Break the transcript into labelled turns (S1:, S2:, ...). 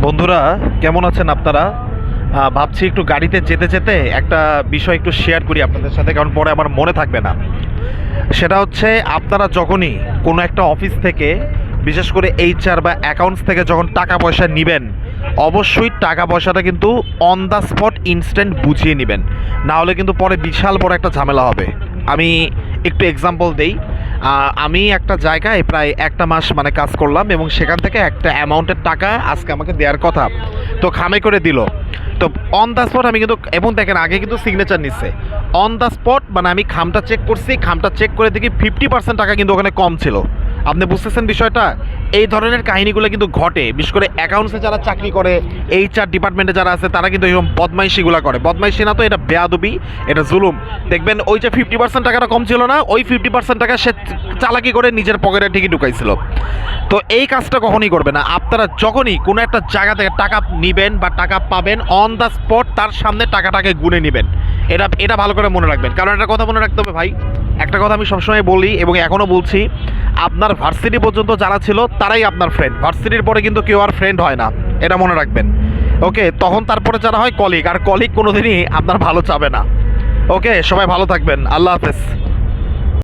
S1: বন্ধুরা, কেমন আছেন আপনারা? ভাবছি একটু গাড়িতে যেতে যেতে একটা বিষয় একটু শেয়ার করি আপনাদের সাথে, কারণ পরে আমার মনে থাকবে না। সেটা হচ্ছে, আপনারা যখনই কোনো একটা অফিস থেকে, বিশেষ করে এইচআর বা অ্যাকাউন্টস থেকে যখন টাকা পয়সা নেবেন, অবশ্যই টাকা পয়সাটা কিন্তু অন দ্য স্পট ইনস্ট্যান্ট বুঝিয়ে নেবেন, না হলে কিন্তু পরে বিশাল বড় একটা ঝামেলা হবে। আমি একটু এক্সাম্পল দেই। আমি একটা জায়গায় প্রায় একটা মাস কাজ করলাম, এবং সেখান থেকে একটা অ্যামাউন্টের টাকা আজকে আমাকে দেওয়ার কথা, তো খামে করে দিল। তো অন দ্য স্পট আমি কিন্তু, এবং দেখেন আগে কিন্তু সিগনেচার নিচ্ছে, অন দ্য স্পট আমি খামটা চেক করছি, খামটা চেক করে দেখি 50% টাকা কিন্তু ওখানে কম ছিল। আপনি বুঝতেছেন বিষয়টা? এই ধরনের কাহিনীগুলো কিন্তু ঘটে, বিশেষ করে অ্যাকাউন্টসে যারা চাকরি করে, এইচআর ডিপার্টমেন্টে যারা আছে, তারা কিন্তু এরকম বদমাইশিগুলো করে। বদমাইশি না তো, এটা বেয়াদবি, এটা জুলুম। দেখবেন ওই যে 50% টাকাটা কম ছিল না, ওই 50% টাকা সে চালাকি করে নিজের পকেটে ঠিকই ঢুকাইছিল। তো এই কাজটা কখনই করবে না। আপনারা যখনই কোনো একটা জায়গা থেকে টাকা নেবেন বা টাকা পাবেন, অন দ্য স্পট তার সামনে টাকাটাকে গুনে নেবেন। এটা এটা ভালো করে মনে রাখবেন, কারণ একটা কথা মনে রাখতে হবে ভাই। একটা কথা আমি সবসময় বলি এবং এখনও বলছি, আপনার ভার্সিটি পর্যন্ত যারা ছিল তারাই আপনার ফ্রেন্ড। ভার্সিটির পরে কিন্তু কেউ আর ফ্রেন্ড হয় না, এটা মনে রাখবেন। ওকে, তখন তারপরে যারা হয় কলিগ, আর কলিগ কোনোদিনই আপনার ভালো চাবে না। ওকে, সবাই ভালো থাকবেন। আল্লাহ হাফেজ।